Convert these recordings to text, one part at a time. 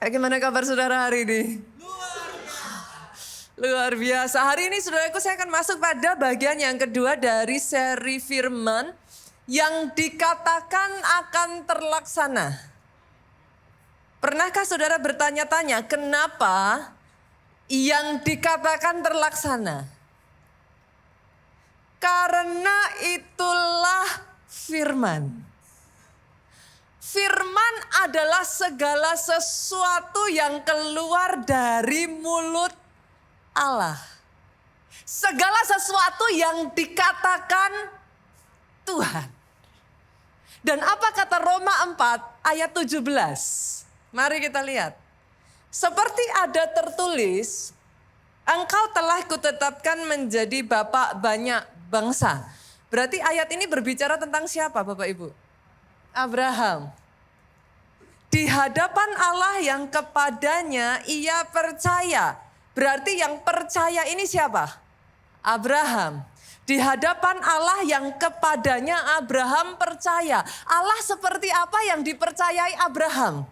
Gimana kabar saudara hari ini? Luar biasa. Hari ini saudaraku saya akan masuk pada bagian yang kedua dari seri firman yang dikatakan akan terlaksana. Pernahkah saudara bertanya-tanya kenapa yang dikatakan terlaksana? Karena itulah firman. Firman adalah segala sesuatu yang keluar dari mulut Allah. Segala sesuatu yang dikatakan Tuhan. Dan apa kata Roma 4 ayat 17? Mari kita lihat. Seperti ada tertulis, engkau telah kutetapkan menjadi bapak banyak bangsa. Berarti ayat ini berbicara tentang siapa Bapak Ibu? Abraham. Di hadapan Allah yang kepadanya ia percaya. Berarti yang percaya ini siapa? Abraham. Di hadapan Allah yang kepadanya Abraham percaya. Allah seperti apa yang dipercayai Abraham?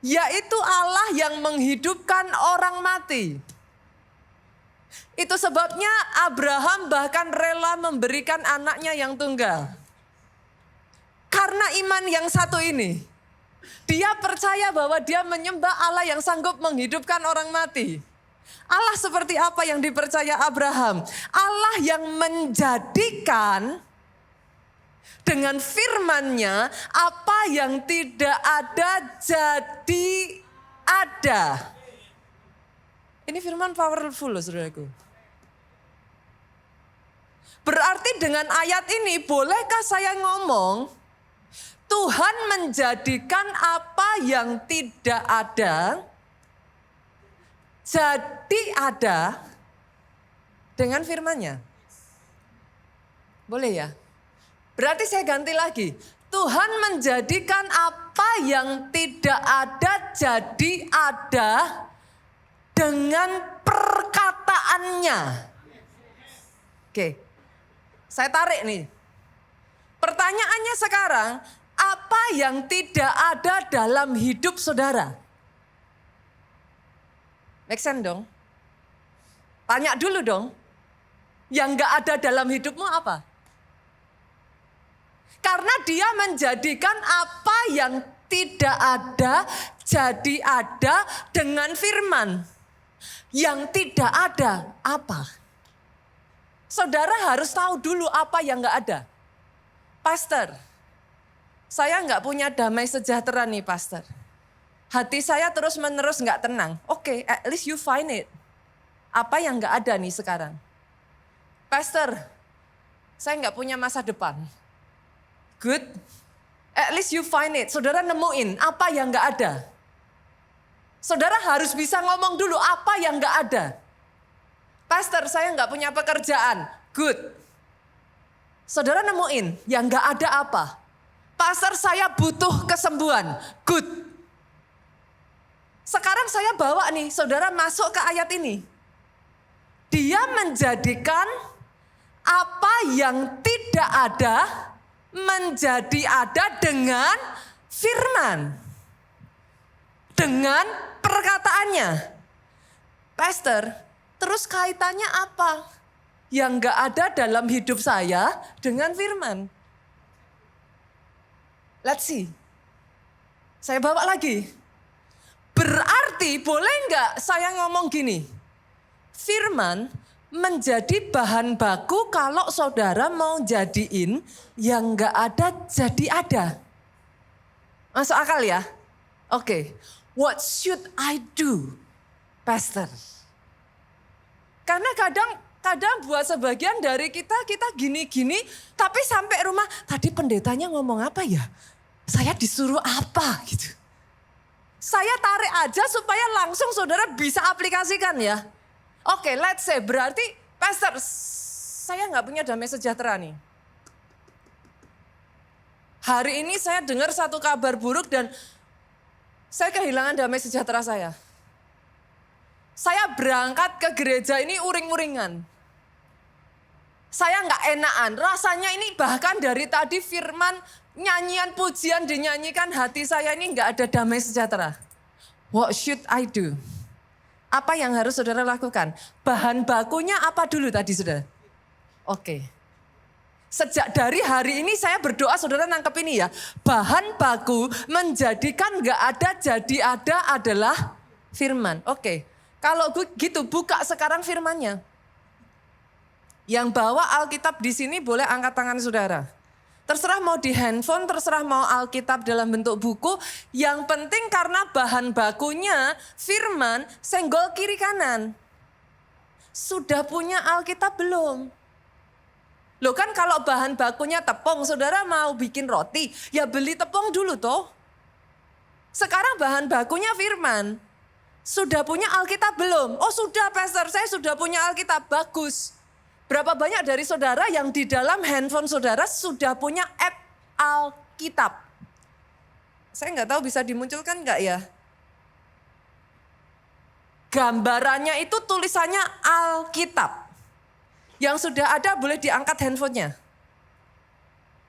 Yaitu Allah yang menghidupkan orang mati. Itu sebabnya Abraham bahkan rela memberikan anaknya yang tunggal. Karena iman yang satu ini. Dia percaya bahwa dia menyembah Allah yang sanggup menghidupkan orang mati. Allah seperti apa yang dipercaya Abraham? Allah yang menjadikan dengan firman-Nya apa yang tidak ada jadi ada. Ini firman powerful loh saudaraku. Berarti dengan ayat ini bolehkah saya ngomong Tuhan menjadikan apa yang tidak ada jadi ada dengan firman-Nya. Boleh ya? Berarti saya ganti lagi. Tuhan menjadikan apa yang tidak ada jadi ada dengan perkataannya. Oke, saya tarik nih. Pertanyaannya sekarang, apa yang tidak ada dalam hidup saudara? Make sense dong? Tanya dulu dong. Yang gak ada dalam hidupmu apa? Karena dia menjadikan apa yang tidak ada jadi ada dengan firman. Yang tidak ada apa? Saudara harus tahu dulu apa yang gak ada. Pastor, saya nggak punya damai sejahtera nih pastor. Hati saya terus menerus nggak tenang. Oke, at least you find it. Apa yang nggak ada nih sekarang? Pastor, saya nggak punya masa depan. Good. At least you find it. Saudara nemuin apa yang nggak ada. Saudara harus bisa ngomong dulu apa yang nggak ada. Pastor, saya nggak punya pekerjaan. Good. Saudara nemuin yang nggak ada apa? Pastor, saya butuh kesembuhan. Good. Sekarang saya bawa nih, saudara masuk ke ayat ini. Dia menjadikan apa yang tidak ada menjadi ada dengan firman. Dengan perkataannya. Pastor, terus kaitannya apa? Yang gak ada dalam hidup saya dengan firman. Let's see. Saya bawa lagi. Berarti boleh nggak saya ngomong gini? Firman menjadi bahan baku kalau saudara mau jadiin yang nggak ada jadi ada. Masuk akal ya? Oke. What should I do, Pastor? Karena kadang buat sebagian dari kita gini-gini, tapi sampai rumah tadi pendetanya ngomong apa ya? Saya disuruh apa gitu. Saya tarik aja supaya langsung saudara bisa aplikasikan ya. Oke, let's say berarti pastor saya nggak punya damai sejahtera nih. Hari ini saya dengar satu kabar buruk dan saya kehilangan damai sejahtera saya. Saya berangkat ke gereja ini uring-uringan. Saya nggak enakan, rasanya ini bahkan dari tadi firman nyanyian pujian dinyanyikan hati saya ini nggak ada damai sejahtera. What should I do? Apa yang harus saudara lakukan? Bahan bakunya apa dulu tadi saudara? Oke. Sejak dari hari ini saya berdoa saudara nangkep ini ya. Bahan baku menjadikan gak ada jadi ada adalah firman. Oke. Kalau gitu buka sekarang firmannya. Yang bawa Alkitab di sini boleh angkat tangan saudara. Terserah mau di handphone, terserah mau Alkitab dalam bentuk buku. Yang penting karena bahan bakunya firman, senggol kiri kanan. Sudah punya Alkitab belum? Loh kan kalau bahan bakunya tepung, saudara mau bikin roti, ya beli tepung dulu toh. Sekarang bahan bakunya firman. Sudah punya Alkitab belum? Oh sudah pastor, saya sudah punya Alkitab, bagus. Berapa banyak dari saudara yang di dalam handphone saudara sudah punya app Alkitab? Saya nggak tahu bisa dimunculkan nggak ya? Gambarannya itu tulisannya Alkitab. Yang sudah ada boleh diangkat handphonenya.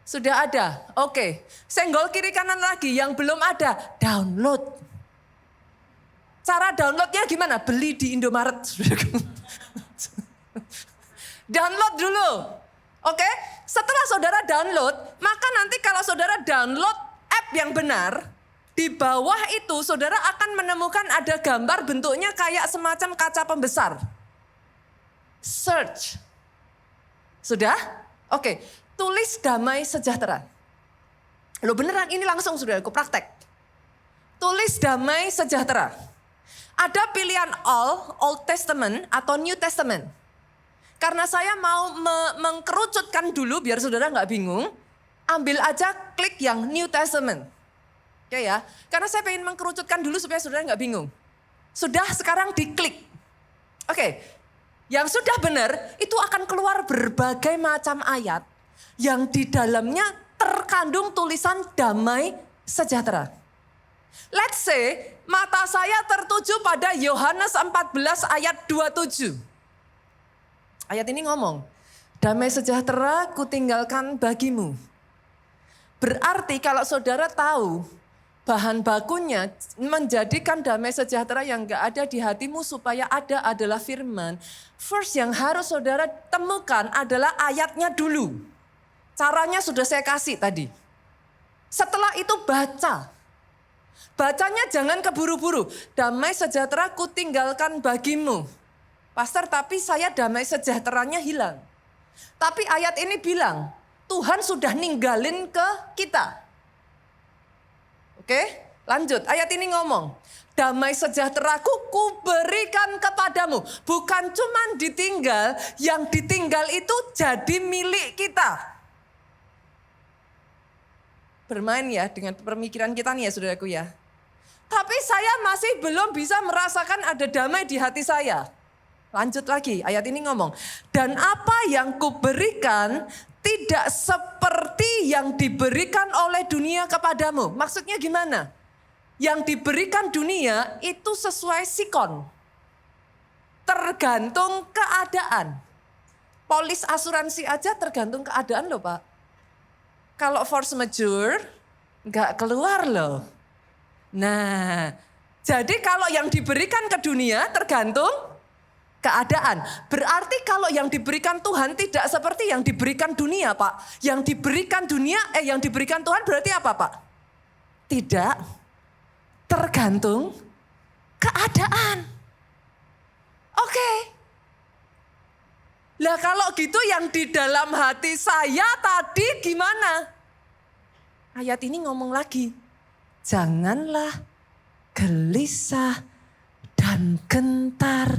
Sudah ada, oke. Senggol kiri kanan lagi, yang belum ada, download. Cara downloadnya gimana? Beli di Indomaret. Download dulu. Oke? Setelah saudara download, maka nanti kalau saudara download app yang benar, di bawah itu saudara akan menemukan ada gambar bentuknya kayak semacam kaca pembesar. Search. Sudah? Oke. Tulis damai sejahtera. Loh beneran ini langsung saudaraku praktek. Tulis damai sejahtera. Ada pilihan Old Testament atau New Testament. Karena saya mau mengkerucutkan dulu biar saudara nggak bingung, ambil aja klik yang New Testament. Oke ya, karena saya pengen mengkerucutkan dulu supaya saudara nggak bingung. Sudah sekarang diklik. Oke, yang sudah benar itu akan keluar berbagai macam ayat yang di dalamnya terkandung tulisan damai sejahtera. Let's say mata saya tertuju pada Yohanes 14 ayat 27. Ayat ini ngomong, damai sejahtera kutinggalkan bagimu. Berarti kalau saudara tahu bahan bakunya menjadikan damai sejahtera yang gak ada di hatimu supaya ada adalah firman. First yang harus saudara temukan adalah ayatnya dulu. Caranya sudah saya kasih tadi. Setelah itu baca. Bacanya jangan keburu-buru. Damai sejahtera kutinggalkan bagimu. Pastor, tapi saya damai sejahteranya hilang. Tapi ayat ini bilang, Tuhan sudah ninggalin ke kita. Oke, lanjut. Ayat ini ngomong, damai sejahteraku kuberikan kepadamu. Bukan cuman ditinggal, yang ditinggal itu jadi milik kita. Bermain ya dengan pemikiran kita nih ya saudaraku ya. Tapi saya masih belum bisa merasakan ada damai di hati saya. Lanjut lagi, ayat ini ngomong, dan apa yang kuberikan tidak seperti yang diberikan oleh dunia kepadamu. Maksudnya gimana? Yang diberikan dunia itu sesuai sikon. Tergantung keadaan. Polis asuransi aja tergantung keadaan loh Pak. Kalau force majeure, nggak keluar loh. Nah, jadi kalau yang diberikan ke dunia tergantung keadaan. Berarti kalau yang diberikan Tuhan tidak seperti yang diberikan dunia, Pak. Yang diberikan dunia, yang diberikan Tuhan berarti apa, Pak? Tidak tergantung keadaan. Oke. Lah kalau gitu yang di dalam hati saya tadi gimana? Ayat ini ngomong lagi. Janganlah gelisah dan gentar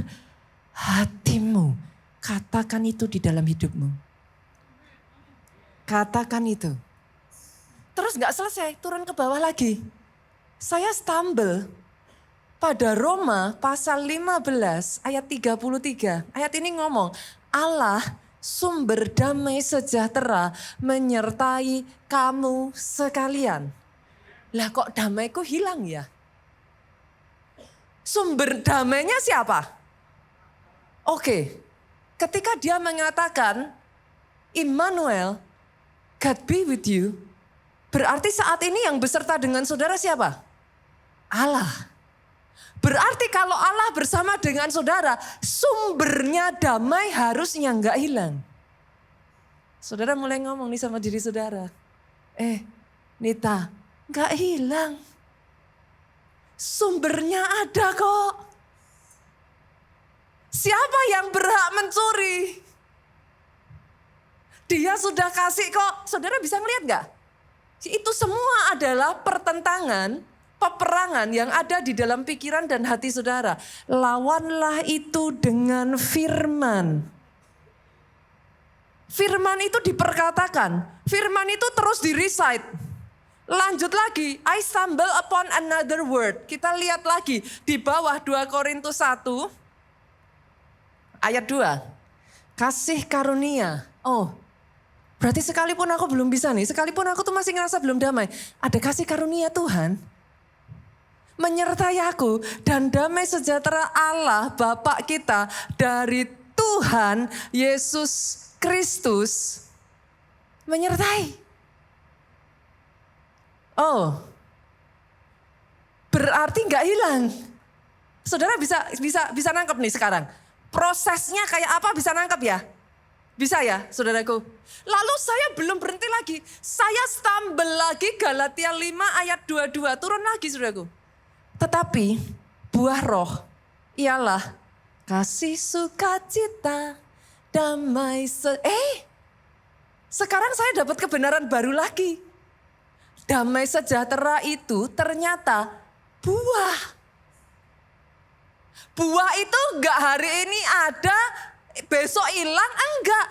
hatimu. Katakan itu di dalam hidupmu. Katakan itu. Terus gak selesai, turun ke bawah lagi. Saya stumble pada Roma pasal 15 ayat 33. Ayat ini ngomong, Allah sumber damai sejahtera menyertai kamu sekalian. Lah kok damaiku hilang ya? Sumber damainya siapa? Oke, ketika dia mengatakan, Immanuel, God be with you, berarti saat ini yang beserta dengan saudara siapa? Allah. Berarti kalau Allah bersama dengan saudara, sumbernya damai harusnya nggak hilang. Saudara mulai ngomong nih sama diri saudara. Nita, nggak hilang. Sumbernya ada kok. Siapa yang berhak mencuri? Dia sudah kasih kok. Saudara bisa ngeliat gak? Itu semua adalah pertentangan, peperangan yang ada di dalam pikiran dan hati saudara. Lawanlah itu dengan firman. Firman itu diperkatakan. Firman itu terus di-recite. Lanjut lagi, I stumble upon another word. Kita lihat lagi di bawah 2 Korintus 1 ayat 2. Kasih karunia. Oh, berarti sekalipun aku belum bisa nih, sekalipun aku tuh masih ngerasa belum damai. Ada kasih karunia Tuhan menyertai aku, dan damai sejahtera Allah Bapa kita dari Tuhan Yesus Kristus menyertai. Oh, berarti nggak hilang. Saudara bisa nangkep nih sekarang. Prosesnya kayak apa bisa nangkep ya? Bisa ya saudaraku? Lalu saya belum berhenti lagi. Saya stumble lagi Galatia 5 ayat 22. Turun lagi saudaraku. Tetapi buah roh ialah kasih, sukacita, damai. Sekarang saya dapat kebenaran baru lagi. Damai sejahtera itu ternyata buah. Buah itu enggak hari ini ada, besok hilang, enggak.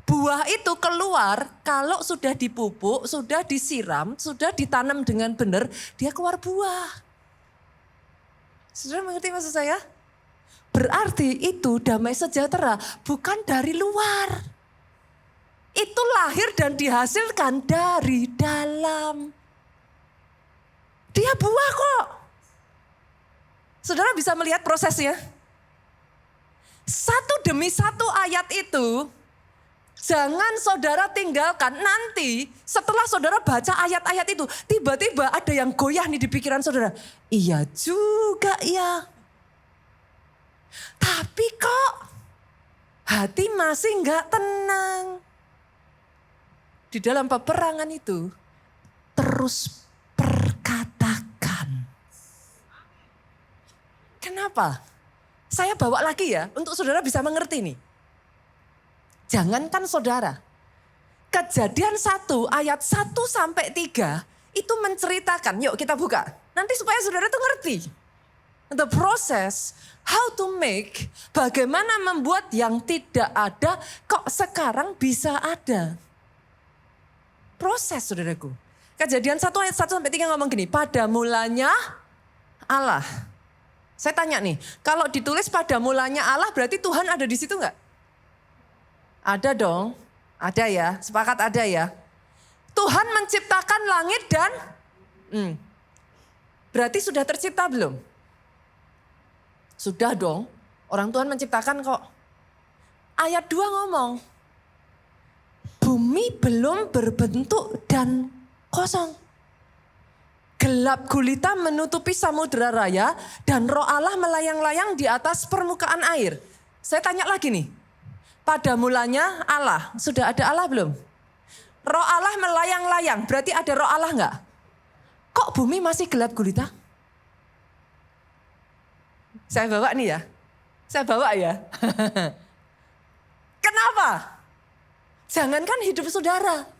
Buah itu keluar kalau sudah dipupuk, sudah disiram, sudah ditanam dengan benar, dia keluar buah. Saudara mengerti maksud saya? Berarti itu damai sejahtera bukan dari luar. Itu lahir dan dihasilkan dari dalam. Dia buah kok. Saudara bisa melihat prosesnya. Satu demi satu ayat itu, jangan saudara tinggalkan. Nanti setelah saudara baca ayat-ayat itu, tiba-tiba ada yang goyah nih di pikiran saudara. Iya juga ya. Tapi kok hati masih enggak tenang. Di dalam peperangan itu, terus perkatakan. Kenapa? Saya bawa lagi ya, untuk saudara bisa mengerti nih. Jangankan saudara, Kejadian 1 ayat 1 sampai 3 itu menceritakan, yuk kita buka. Nanti supaya saudara tuh ngerti. The process, how to make, bagaimana membuat yang tidak ada kok sekarang bisa ada. Proses saudaraku. Kejadian 1 ayat 1 sampai 3 ngomong gini, pada mulanya Allah. Saya tanya nih, kalau ditulis pada mulanya Allah berarti Tuhan ada di situ enggak? Ada dong, ada ya, sepakat ada ya. Tuhan menciptakan langit dan berarti sudah tercipta belum? Sudah dong, orang Tuhan menciptakan kok. Ayat 2 ngomong, bumi belum berbentuk dan kosong. Gelap gulita menutupi samudera raya dan roh Allah melayang-layang di atas permukaan air. Saya tanya lagi nih, pada mulanya Allah, sudah ada Allah belum? Roh Allah melayang-layang, berarti ada roh Allah enggak? Kok bumi masih gelap gulita? Saya bawa nih ya, saya bawa ya. Kenapa? Jangankan hidup saudara,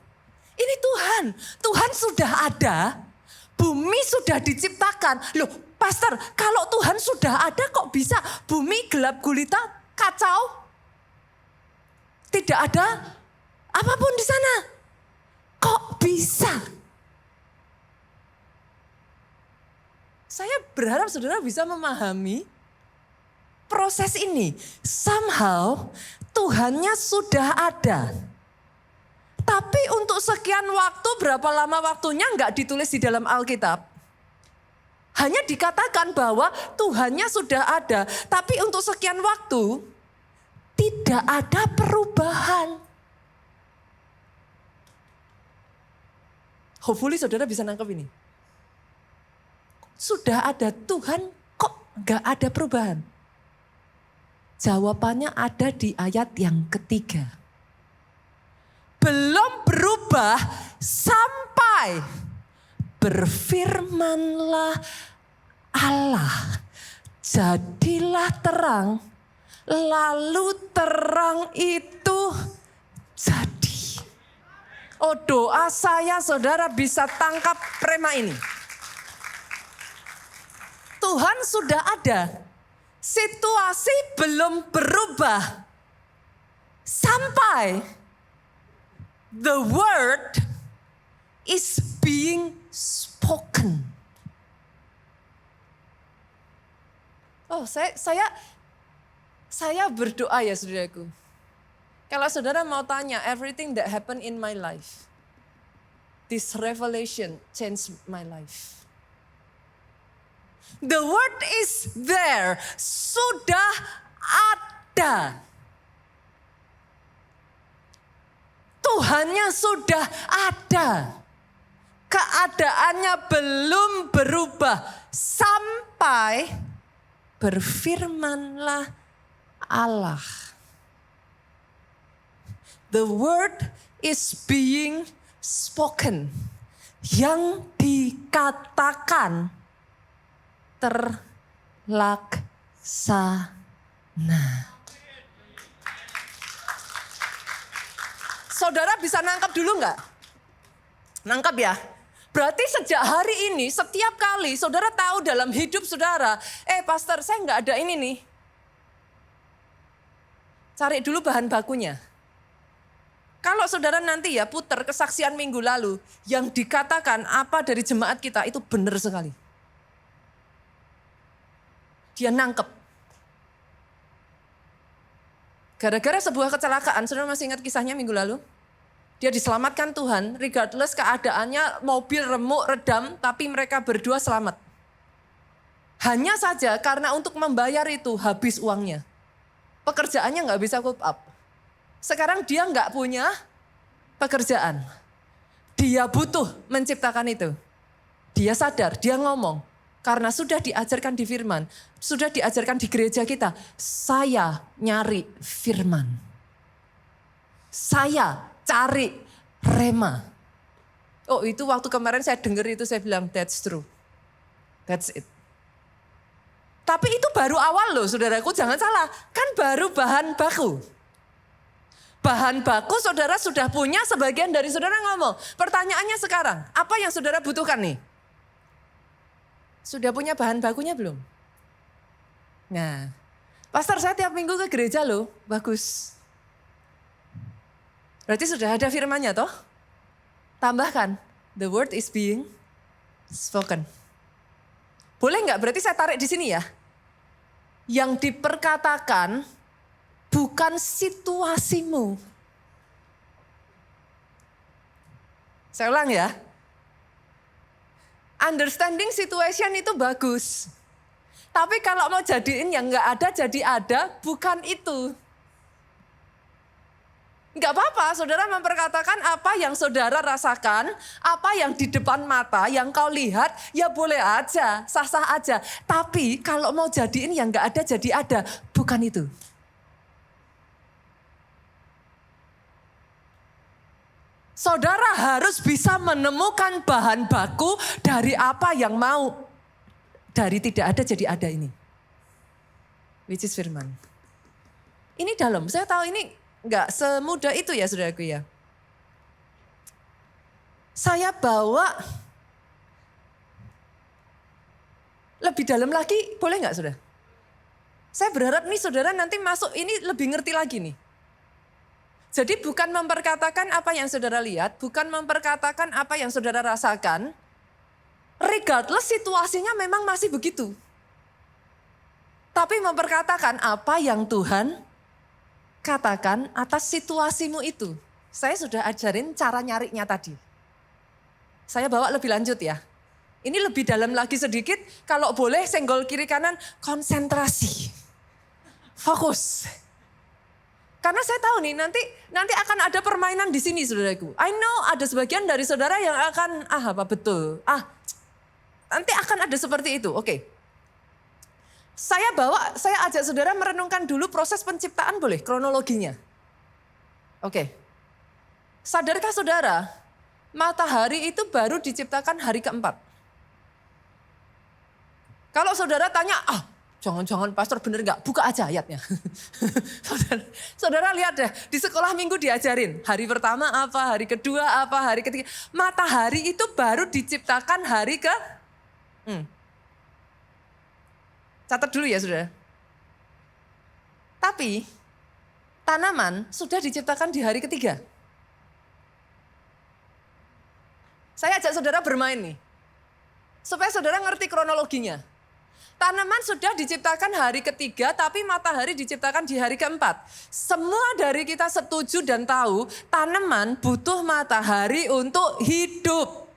ini Tuhan sudah ada. Bumi sudah diciptakan. Loh, pastor, kalau Tuhan sudah ada kok bisa bumi gelap gulita, kacau? Tidak ada apapun di sana. Kok bisa? Saya berharap saudara bisa memahami proses ini. Somehow Tuhannya sudah ada. Tapi untuk sekian waktu, berapa lama waktunya enggak ditulis di dalam Alkitab. Hanya dikatakan bahwa Tuhannya sudah ada. Tapi untuk sekian waktu, tidak ada perubahan. Hopefully saudara bisa nangkep ini. Sudah ada Tuhan, kok Enggak ada perubahan. Jawabannya ada di ayat yang ketiga. Belum berubah sampai berfirmanlah Allah. Jadilah terang, lalu terang itu jadi. Oh, doa saya saudara bisa tangkap rema ini. Tuhan sudah ada. Situasi belum berubah. Sampai the word is being spoken. Oh, saya berdoa ya saudaraku. Kalau saudara mau tanya everything that happened in my life, this revelation changed my life. The word is there, sudah ada. Tuhannya sudah ada. Keadaannya belum berubah sampai berfirmanlah Allah. The word is being spoken. Yang dikatakan terlaksana. Saudara bisa nangkap dulu nggak? Nangkap ya? Berarti sejak hari ini setiap kali saudara tahu dalam hidup saudara, pastor saya nggak ada ini nih. Cari dulu bahan bakunya. Kalau saudara nanti ya putar kesaksian minggu lalu, yang dikatakan apa dari jemaat kita itu benar sekali. Dia nangkep. Gara-gara sebuah kecelakaan, saudara masih ingat kisahnya minggu lalu? Dia diselamatkan Tuhan, regardless keadaannya mobil remuk, redam, tapi mereka berdua selamat. Hanya saja karena untuk membayar itu habis uangnya. Pekerjaannya nggak bisa cope up. Sekarang dia nggak punya pekerjaan. Dia butuh menciptakan itu. Dia sadar, dia ngomong. Karena sudah diajarkan di firman, sudah diajarkan di gereja kita, saya nyari firman. Saya cari rema. Oh itu waktu kemarin saya dengar itu saya bilang that's true. That's it. Tapi itu baru awal loh saudaraku, jangan salah. Kan baru bahan baku. Bahan baku saudara sudah punya, sebagian dari saudara ngomong. Pertanyaannya sekarang, apa yang saudara butuhkan nih? Sudah punya bahan bakunya belum? Nah, pastor saya tiap minggu ke gereja loh, bagus. Berarti sudah ada firmannya toh? Tambahkan, the word is being spoken. Boleh nggak? Berarti saya tarik di sini ya. Yang diperkatakan bukan situasimu. Saya ulang ya. Understanding situation itu bagus. Tapi kalau mau jadiin yang nggak ada jadi ada, bukan itu. Nggak apa-apa, saudara memperkatakan apa yang saudara rasakan, apa yang di depan mata, yang kau lihat, ya boleh aja, sah-sah aja. Tapi kalau mau jadiin yang nggak ada jadi ada, bukan itu. Saudara harus bisa menemukan bahan baku dari apa yang mau. Dari tidak ada jadi ada ini. Which is firman. Ini dalam, saya tahu ini enggak semudah itu ya saudaraku ya. Saya bawa lebih dalam lagi, boleh enggak saudara? Saya berharap nih saudara nanti masuk ini lebih ngerti lagi nih. Jadi bukan memperkatakan apa yang saudara lihat, bukan memperkatakan apa yang saudara rasakan. Regardless situasinya memang masih begitu. Tapi memperkatakan apa yang Tuhan katakan atas situasimu itu. Saya sudah ajarin cara nyarinya tadi. Saya bawa lebih lanjut ya. Ini lebih dalam lagi sedikit, kalau boleh senggol kiri kanan, konsentrasi. Fokus. Karena saya tahu nih nanti akan ada permainan di sini saudaraku. I know ada sebagian dari saudara yang akan, apa betul. Nanti akan ada seperti itu, oke. Saya ajak saudara merenungkan dulu proses penciptaan boleh, kronologinya. Oke. Sadarkah saudara, matahari itu baru diciptakan hari keempat. Kalau saudara tanya, jangan-jangan pastor bener nggak? Buka aja ayatnya. saudara lihat deh, di sekolah minggu diajarin. Hari pertama apa, hari kedua apa, hari ketiga. Matahari itu baru diciptakan hari ke... Catat dulu ya saudara. Tapi tanaman sudah diciptakan di hari ketiga. Saya ajak saudara bermain nih. Supaya saudara ngerti kronologinya. Tanaman sudah diciptakan hari ketiga, tapi matahari diciptakan di hari keempat. Semua dari kita setuju dan tahu, tanaman butuh matahari untuk hidup.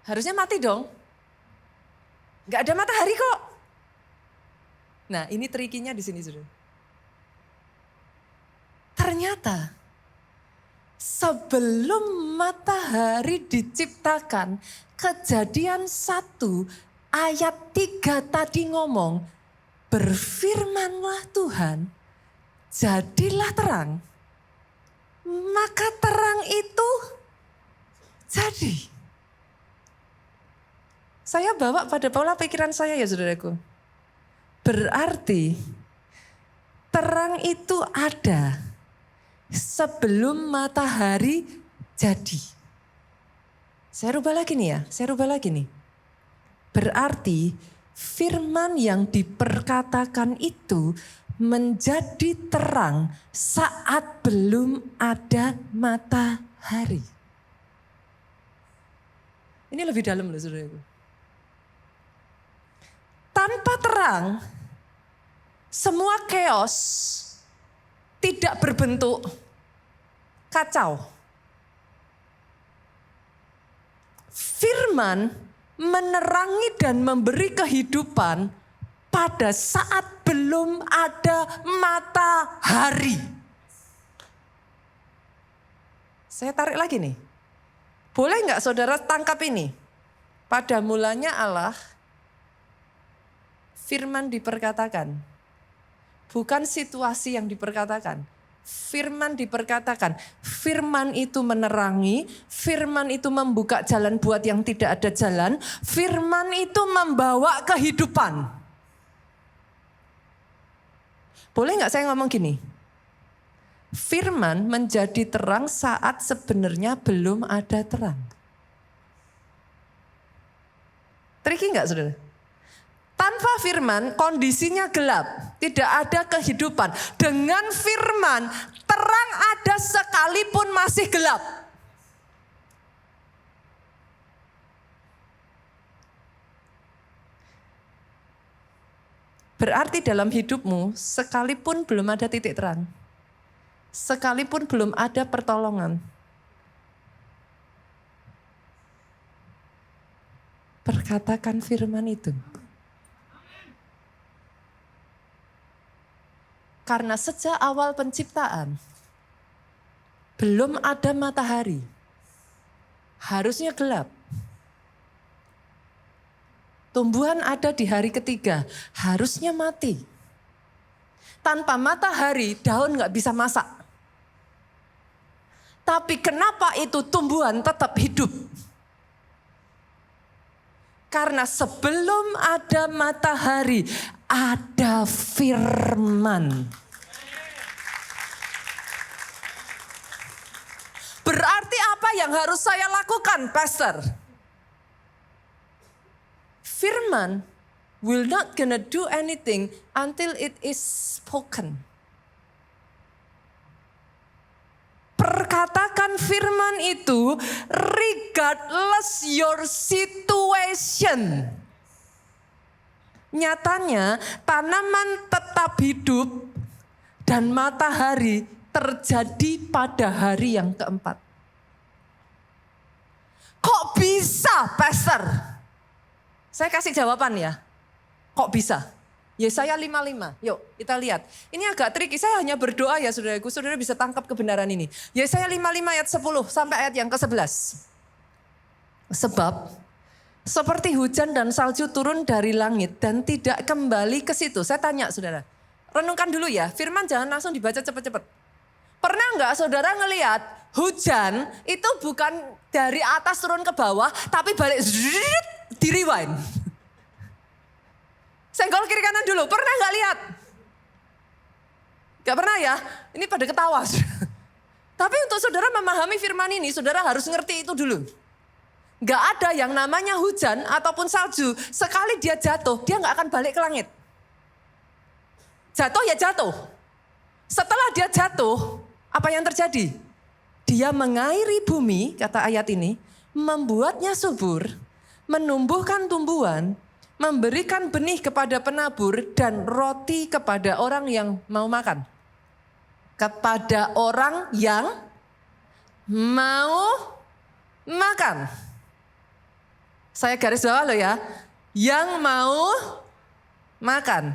Harusnya mati dong. Gak ada matahari kok. Nah, ini trikinya di sini, saudara. Ternyata sebelum matahari diciptakan, Kejadian 1 ayat 3 tadi ngomong, berfirmanlah Tuhan, jadilah terang. Maka terang itu jadi. Saya bawa pada pola pikiran saya ya saudaraku. Berarti terang itu ada sebelum matahari jadi. Saya rubah lagi nih. Berarti firman yang diperkatakan itu menjadi terang saat belum ada matahari. Ini lebih dalam loh saudaraku. Tanpa terang, semua chaos tidak berbentuk kacau. Firman menerangi dan memberi kehidupan pada saat belum ada matahari. Saya tarik lagi nih. Boleh nggak saudara tangkap ini? Pada mulanya Allah, firman diperkatakan. Bukan situasi yang diperkatakan. Firman diperkatakan. Firman itu menerangi. Firman itu membuka jalan buat yang tidak ada jalan. Firman itu membawa kehidupan. Boleh nggak saya ngomong gini? Firman menjadi terang saat sebenarnya belum ada terang. Tricky nggak saudara? Tanpa firman kondisinya gelap, tidak ada kehidupan. Dengan firman terang ada sekalipun masih gelap. Berarti dalam hidupmu sekalipun belum ada titik terang, sekalipun belum ada pertolongan, perkatakan firman itu. Karena sejak awal penciptaan, belum ada matahari. Harusnya gelap. Tumbuhan ada di hari ketiga, harusnya mati. Tanpa matahari, daun gak bisa masak. Tapi kenapa itu tumbuhan tetap hidup? Karena sebelum ada matahari, ada firman. Berarti apa yang harus saya lakukan, Pastor? Firman will not gonna do anything until it is spoken. Perkatakan firman itu regardless your situation. Nyatanya tanaman tetap hidup dan matahari terjadi pada hari yang keempat. Kok bisa, Pastor? Saya kasih jawaban ya. Kok bisa? Yesaya 55. Yuk kita lihat. Ini agak tricky. Saya hanya berdoa ya saudaraku. Saudara bisa tangkap kebenaran ini. Yesaya 55 ayat 10 sampai ayat yang ke-11. Sebab seperti hujan dan salju turun dari langit dan tidak kembali ke situ. Saya tanya saudara, renungkan dulu ya, firman jangan langsung dibaca cepat-cepat. Pernah nggak saudara ngelihat hujan itu bukan dari atas turun ke bawah, tapi balik di rewind. Senggol kiri kanan dulu, pernah nggak lihat? Gak pernah ya, ini pada ketawa. Tapi untuk saudara memahami firman ini, saudara harus ngerti itu dulu. Gak ada yang namanya hujan ataupun salju, sekali dia jatuh, dia gak akan balik ke langit. Jatuh ya jatuh. Setelah dia jatuh, apa yang terjadi? Dia mengairi bumi, kata ayat ini, membuatnya subur, menumbuhkan tumbuhan, memberikan benih kepada penabur, dan roti kepada orang yang mau makan. Kepada orang yang mau makan. Saya garis bawah loh ya, yang mau makan.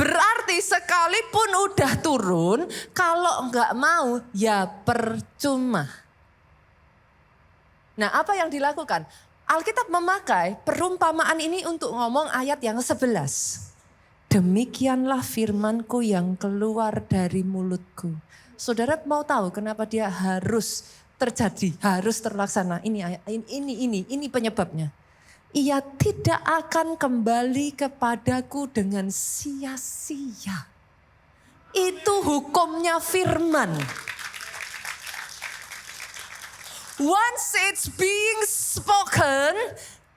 Berarti sekalipun udah turun, kalau enggak mau ya percuma. Nah, apa yang dilakukan? Alkitab memakai perumpamaan ini untuk ngomong ayat yang 11. Demikianlah firmanku yang keluar dari mulutku. Saudara mau tahu kenapa dia harus terjadi, harus terlaksana? Ini penyebabnya. Ia tidak akan kembali kepadaku dengan sia-sia. Itu hukumnya firman. Once it's being spoken,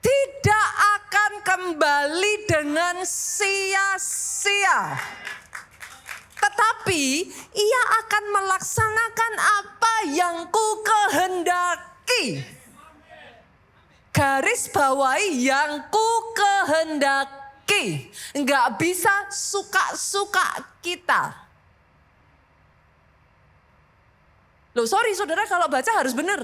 tidak akan kembali dengan sia-sia. Tetapi ia akan melaksanakan apa yang ku kehendaki. Garis bawahi yang ku kehendaki. Enggak bisa suka-suka kita. Loh sorry saudara, kalau baca harus benar.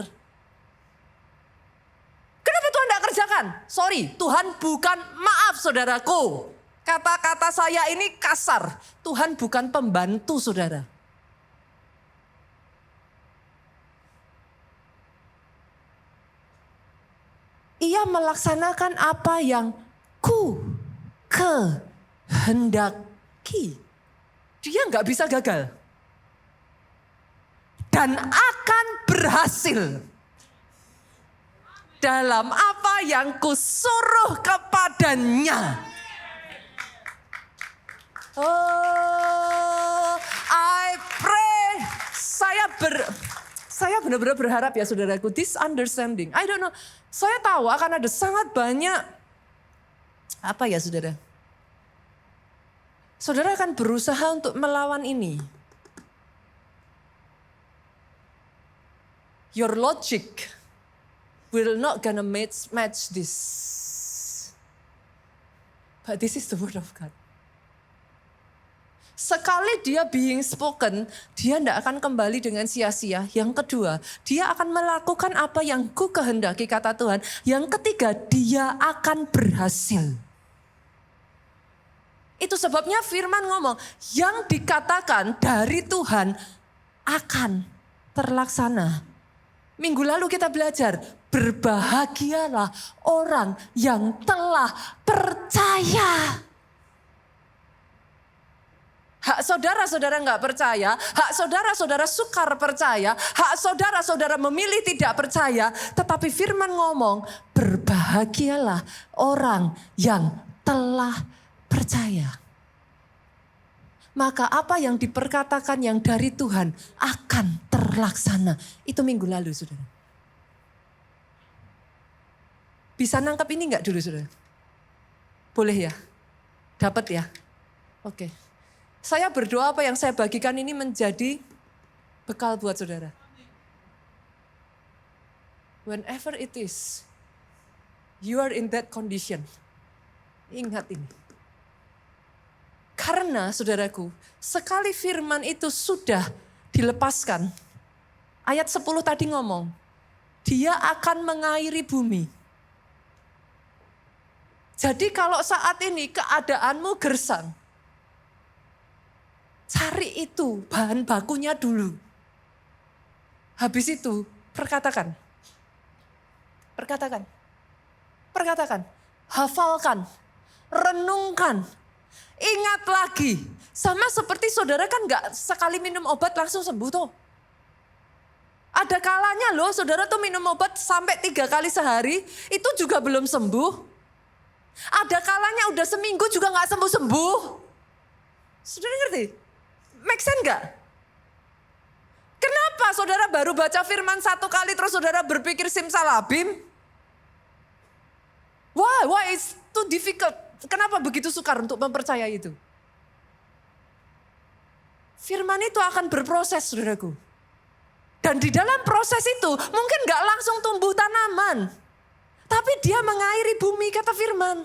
Kenapa Tuhan enggak kerjakan? Sorry, Tuhan bukan, maaf saudaraku. Kata-kata saya ini kasar. Tuhan bukan pembantu saudara. Ia melaksanakan apa yang ku kehendaki. Dia nggak bisa gagal. Dan akan berhasil. Dalam apa yang kusuruh kepadanya. Oh, I pray. Saya benar-benar berharap ya saudaraku, this understanding. I don't know, saya tahu akan ada sangat banyak, apa ya saudara? Saudara akan berusaha untuk melawan ini. Your logic will not gonna match this. But this is the word of God. Sekali dia being spoken, dia tidak akan kembali dengan sia-sia. Yang kedua, dia akan melakukan apa yang ku kehendaki, kata Tuhan. Yang ketiga, dia akan berhasil. Itu sebabnya firman ngomong, yang dikatakan dari Tuhan akan terlaksana. Minggu lalu kita belajar, berbahagialah orang yang telah percaya. Hak saudara-saudara nggak percaya, hak saudara-saudara sukar percaya, hak saudara-saudara memilih tidak percaya. Tetapi firman ngomong, berbahagialah orang yang telah percaya. Maka apa yang diperkatakan yang dari Tuhan akan terlaksana. Itu minggu lalu saudara. Bisa nangkap ini nggak dulu saudara? Boleh ya? Dapat ya? Oke. Saya berdoa apa yang saya bagikan ini menjadi bekal buat saudara. Whenever it is, you are in that condition. Ingat ini. Karena saudaraku, sekali firman itu sudah dilepaskan. Ayat 10 tadi ngomong, dia akan mengairi bumi. Jadi kalau saat ini keadaanmu gersang, cari itu bahan bakunya dulu. Habis itu perkatakan, Perkatakan. Hafalkan. Renungkan. Ingat lagi. Sama seperti saudara kan gak sekali minum obat langsung sembuh tuh. Ada kalanya loh saudara tuh minum obat sampai 3 kali sehari. Itu juga belum sembuh. Ada kalanya udah seminggu juga gak sembuh-sembuh. Saudara ngerti? Make sense gak? Kenapa saudara baru baca firman 1 kali terus saudara berpikir simsalabim? Why it's too difficult? Kenapa begitu sukar untuk mempercayai itu? Firman itu akan berproses, saudaraku. Dan di dalam proses itu mungkin gak langsung tumbuh tanaman. Tapi dia mengairi bumi, kata firman.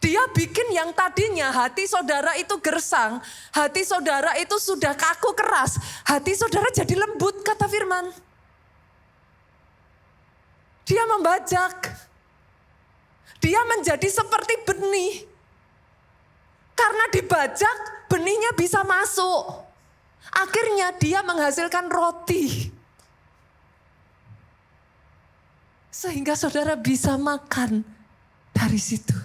Dia bikin yang tadinya hati saudara itu gersang. Hati saudara itu sudah kaku keras. Hati saudara jadi lembut, kata firman. Dia membajak. Dia menjadi seperti benih. Karena dibajak, benihnya bisa masuk. Akhirnya dia menghasilkan roti. Sehingga saudara bisa makan dari situ.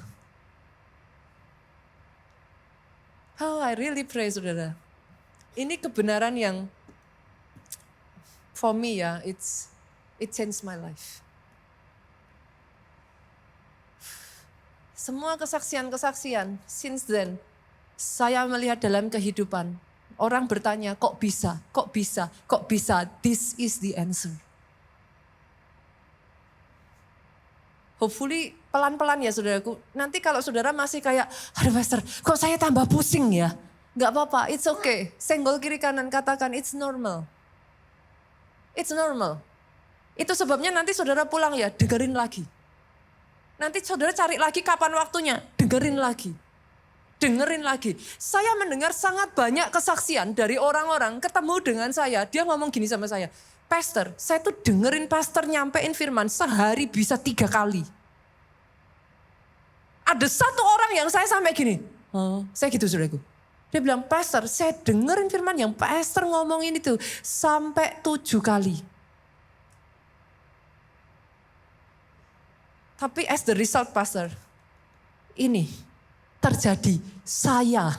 Oh, I really pray, saudara. Ini kebenaran yang for me ya, it changed my life. Semua kesaksian-kesaksian since then, saya melihat dalam kehidupan. Orang bertanya, kok bisa, kok bisa, kok bisa. This is the answer. Hopefully pelan-pelan ya saudaraku. Nanti kalau saudara masih kayak, aduh pastor, kok saya tambah pusing ya. Gak apa-apa, it's okay. Senggol kiri kanan katakan, it's normal. It's normal. Itu sebabnya nanti saudara pulang ya, dengerin lagi. Nanti saudara cari lagi kapan waktunya, dengerin lagi. Dengerin lagi. Saya mendengar sangat banyak kesaksian dari orang-orang ketemu dengan saya. Dia ngomong gini sama saya, pastor, saya tuh dengerin pastor nyampein firman sehari bisa 3 kali. Ada satu orang yang saya sampai gini, saya gitu saudaraku. Dia bilang, pastor saya dengerin firman yang pastor ngomongin itu sampai 7 kali. Tapi as the result pastor, ini terjadi saya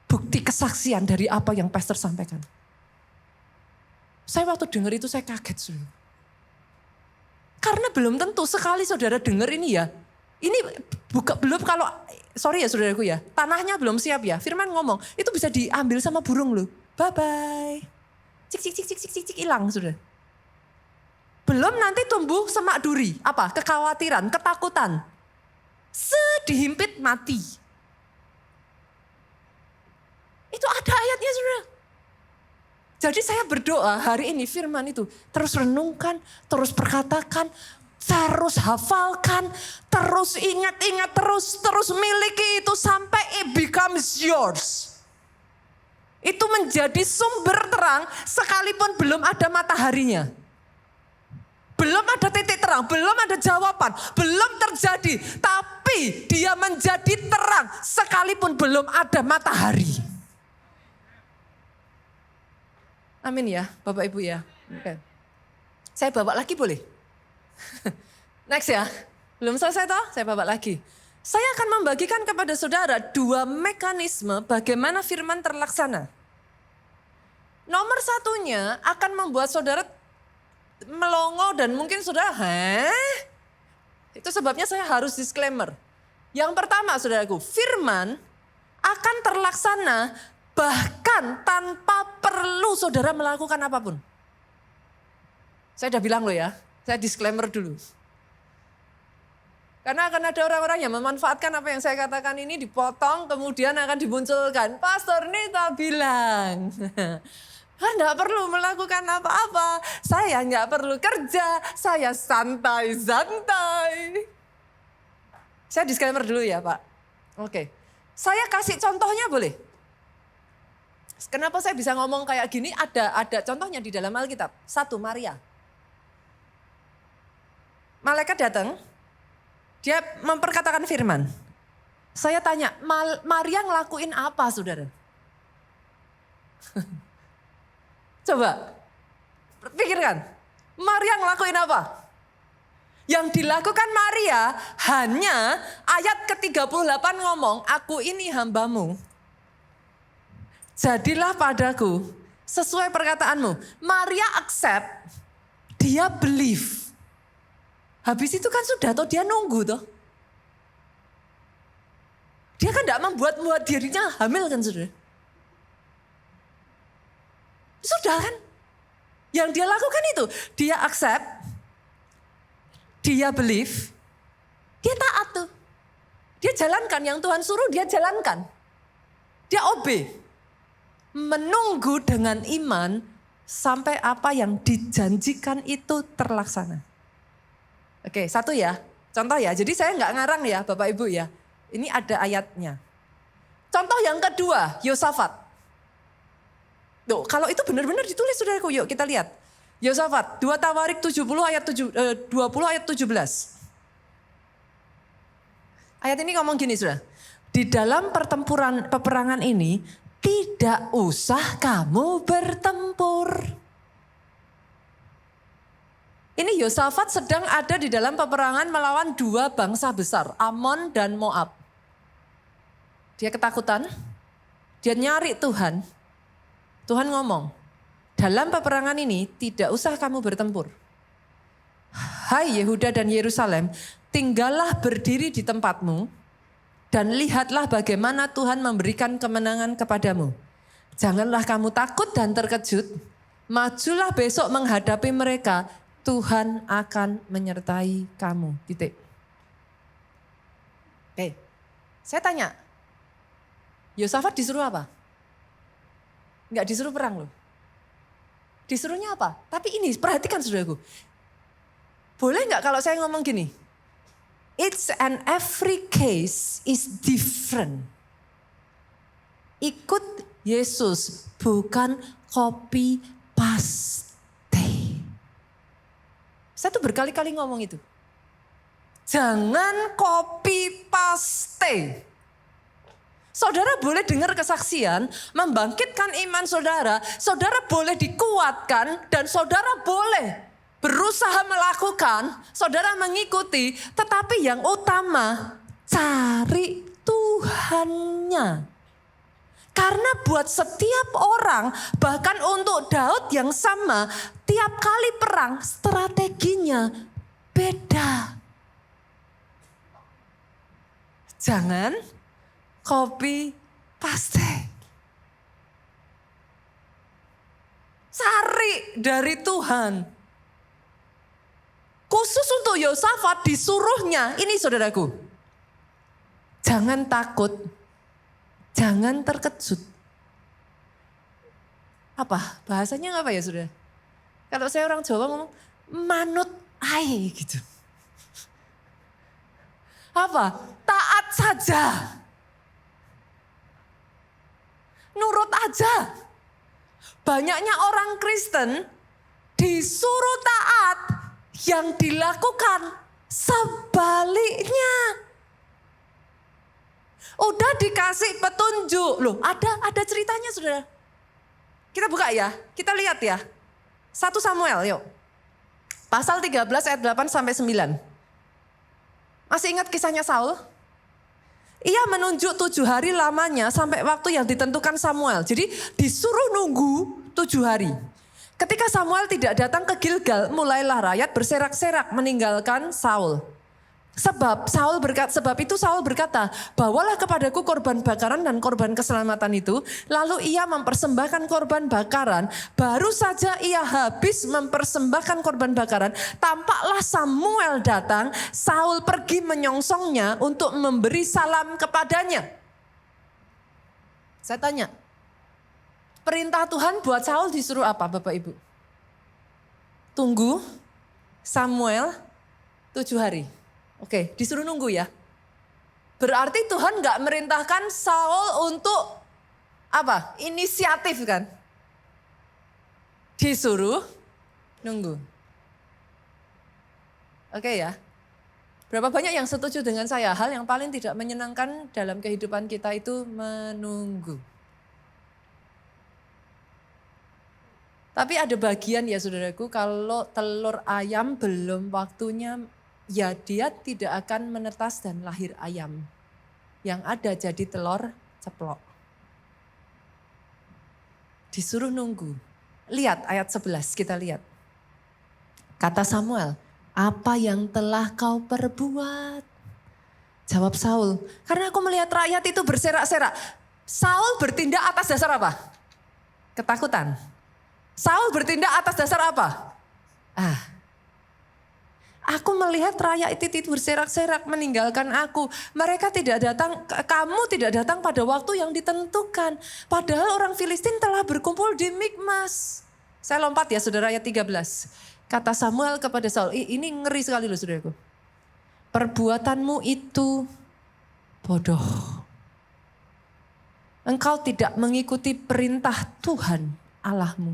bukti kesaksian dari apa yang pastor sampaikan. Saya waktu dengar itu saya kaget. Saudara. Karena belum tentu sekali saudara dengar ini ya. Ini belum kalau, sorry ya saudaraku ya, tanahnya belum siap ya. Firman ngomong, itu bisa diambil sama burung loh. Bye-bye. Cik, hilang saudara. Belum nanti tumbuh semak duri. Apa? Kekhawatiran, ketakutan. Dihimpit mati. Itu ada ayatnya saudara. Jadi saya berdoa hari ini firman itu terus renungkan, terus perkatakan, terus hafalkan, terus ingat-ingat, terus miliki itu sampai it becomes yours. Itu menjadi sumber terang sekalipun belum ada mataharinya. Belum ada titik terang, belum ada jawaban, belum terjadi. Tapi dia menjadi terang sekalipun belum ada matahari. Amin ya Bapak Ibu ya. Oke. Saya bawa lagi boleh? Next ya. Belum selesai toh? Saya bawa lagi. Saya akan membagikan kepada saudara 2 mekanisme bagaimana firman terlaksana. Nomor satunya akan membuat saudara melongo dan mungkin saudara, itu sebabnya saya harus disclaimer. Yang pertama saudaraku, firman akan terlaksana bahkan tanpa perlu saudara melakukan apapun. Saya udah bilang loh ya, saya disclaimer dulu. Karena akan ada orang-orang yang memanfaatkan apa yang saya katakan ini dipotong kemudian akan dimunculkan. Pastor Nita bilang, Anda perlu melakukan apa-apa, saya nggak perlu kerja, saya santai-santai. Saya disclaimer dulu ya Pak. Oke, saya kasih contohnya boleh? Kenapa saya bisa ngomong kayak gini? Ada contohnya di dalam Alkitab. 1 Maria. Malaikat datang, dia memperkatakan firman. Saya tanya, Maria ngelakuin apa saudara? Coba pikirkan, Maria ngelakuin apa? Yang dilakukan Maria hanya ayat ke-38 ngomong, aku ini hambamu. Jadilah padaku sesuai perkataanmu. Maria accept, dia believe. Habis itu kan sudah toh dia nunggu toh. Dia kan tidak membuat dirinya hamil kan sudah. Sudah kan. Yang dia lakukan itu, dia accept, dia believe, dia taat tuh. Dia jalankan yang Tuhan suruh, dia jalankan. Dia obey. Menunggu dengan iman sampai apa yang dijanjikan itu terlaksana. Oke, satu ya. Contoh ya, jadi saya nggak ngarang ya Bapak Ibu ya. Ini ada ayatnya. Contoh yang kedua, Yosafat. Tuh, kalau itu benar-benar ditulis saudaraku, yuk kita lihat. Yosafat, 2 Tawarik 20 ayat 17. Ayat ini ngomong gini saudara. Di dalam peperangan ini, tidak usah kamu bertempur. Ini Yosafat sedang ada di dalam peperangan melawan 2 bangsa besar, Amon dan Moab. Dia ketakutan, dia nyari Tuhan. Tuhan ngomong, dalam peperangan ini tidak usah kamu bertempur. Hai Yehuda dan Yerusalem, tinggallah berdiri di tempatmu dan lihatlah bagaimana Tuhan memberikan kemenangan kepadamu. Janganlah kamu takut dan terkejut, majulah besok menghadapi mereka, Tuhan akan menyertai kamu. Titik. Oke, saya tanya, Yosafat disuruh apa? Enggak disuruh perang loh. Disuruhnya apa? Tapi ini perhatikan saudaraku. Boleh enggak kalau saya ngomong gini? Each and every case is different. Ikut Yesus bukan copy paste. Saya tuh berkali-kali ngomong itu. Jangan copy paste. Saudara boleh dengar kesaksian, membangkitkan iman saudara, saudara boleh dikuatkan dan saudara boleh berusaha melakukan, saudara mengikuti, tetapi yang utama cari Tuhannya. Karena buat setiap orang, bahkan untuk Daud yang sama, tiap kali perang strateginya beda. Jangan copy paste. Cari dari Tuhan. Khusus untuk Yosafat disuruhnya, ini saudaraku. Jangan takut, jangan terkejut. Apa? Bahasanya apa ya saudara? Kalau saya orang Jawa ngomong, manut ae gitu. Apa? Taat saja. Nurut aja. Banyaknya orang Kristen disuruh taat, yang dilakukan sebaliknya. Udah dikasih petunjuk. Loh, ada ceritanya saudara. Kita buka ya, kita lihat ya. 1 Samuel yuk. Pasal 13 ayat 8 sampai 9. Masih ingat kisahnya Saul? Ia menunjuk 7 hari lamanya sampai waktu yang ditentukan Samuel. Jadi disuruh nunggu 7 hari. Ketika Samuel tidak datang ke Gilgal, mulailah rakyat berserak-serak meninggalkan Saul. Sebab itu Saul berkata, bawalah kepadaku korban bakaran dan korban keselamatan itu. Lalu ia mempersembahkan korban bakaran. Baru saja ia habis mempersembahkan korban bakaran, tampaklah Samuel datang. Saul pergi menyongsongnya untuk memberi salam kepadanya. Saya tanya, perintah Tuhan buat Saul disuruh apa Bapak Ibu? Tunggu Samuel 7 hari. Oke, disuruh nunggu ya. Berarti Tuhan gak merintahkan Saul untuk apa? Inisiatif kan? Disuruh nunggu. Oke ya. Berapa banyak yang setuju dengan saya? Hal yang paling tidak menyenangkan dalam kehidupan kita itu menunggu. Tapi ada bagian ya saudaraku, kalau telur ayam belum waktunya ya dia tidak akan menetas dan lahir ayam. Yang ada jadi telur ceplok. Disuruh nunggu. Lihat ayat 11, kita lihat. Kata Samuel, apa yang telah kau perbuat? Jawab Saul, karena aku melihat rakyat itu berserak-serak. Saul bertindak atas dasar apa? Ketakutan. Saul bertindak atas dasar apa? Aku melihat rakyat itu berserak-serak meninggalkan aku. Mereka tidak datang, kamu tidak datang pada waktu yang ditentukan. Padahal orang Filistin telah berkumpul di Mikmas. Saya lompat ya saudara ayat 13. Kata Samuel kepada Saul, ini ngeri sekali loh saudaraku. Perbuatanmu itu bodoh. Engkau tidak mengikuti perintah Tuhan Allahmu.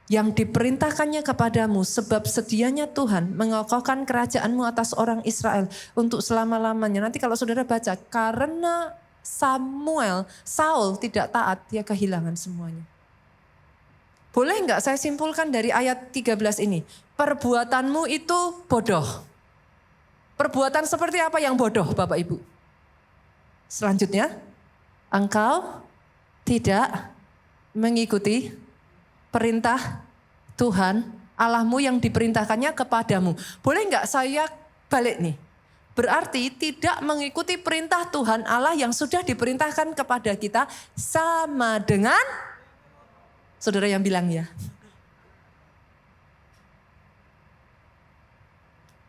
Yang diperintahkannya kepadamu sebab sedianya Tuhan mengokohkan kerajaanmu atas orang Israel untuk selama-lamanya. Nanti kalau saudara baca, karena Saul tidak taat, dia kehilangan semuanya. Boleh enggak saya simpulkan dari ayat 13 ini? Perbuatanmu itu bodoh. Perbuatan seperti apa yang bodoh Bapak Ibu? Selanjutnya, engkau tidak mengikuti perintah Tuhan Allahmu yang diperintahkannya kepadamu. Boleh enggak saya balik nih? Berarti tidak mengikuti perintah Tuhan Allah yang sudah diperintahkan kepada kita sama dengan saudara yang bilang ya.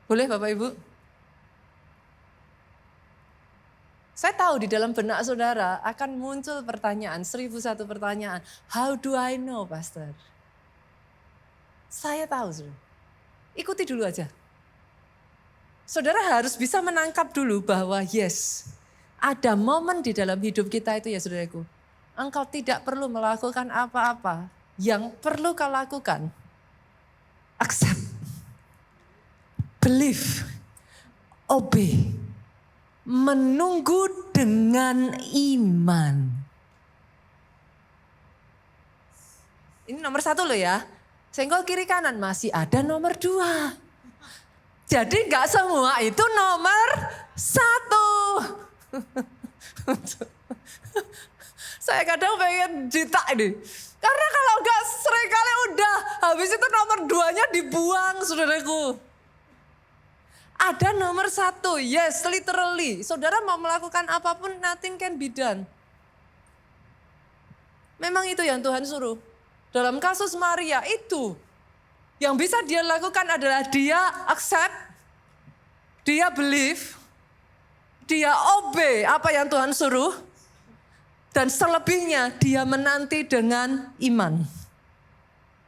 Boleh Bapak Ibu? Saya tahu di dalam benak saudara akan muncul pertanyaan, 1001 pertanyaan. How do I know, Pastor? Saya tahu, saudara. Ikuti dulu aja. Saudara harus bisa menangkap dulu bahwa yes, ada momen di dalam hidup kita itu ya saudaraku. Engkau tidak perlu melakukan apa-apa. Yang perlu kau lakukan, accept, believe, obey. Menunggu dengan iman. Ini nomor 1 loh ya. Senggol kiri kanan masih ada nomor 2. Jadi gak semua itu nomor 1. Saya kadang pengen jitak ini. Karena kalau gak seringkali udah. Habis itu nomor 2-nya dibuang saudaraku. Ada nomor 1, yes, literally. Saudara mau melakukan apapun, nothing can be done. Memang itu yang Tuhan suruh. Dalam kasus Maria itu, yang bisa dia lakukan adalah dia accept, dia believe, dia obey apa yang Tuhan suruh. Dan selebihnya dia menanti dengan iman.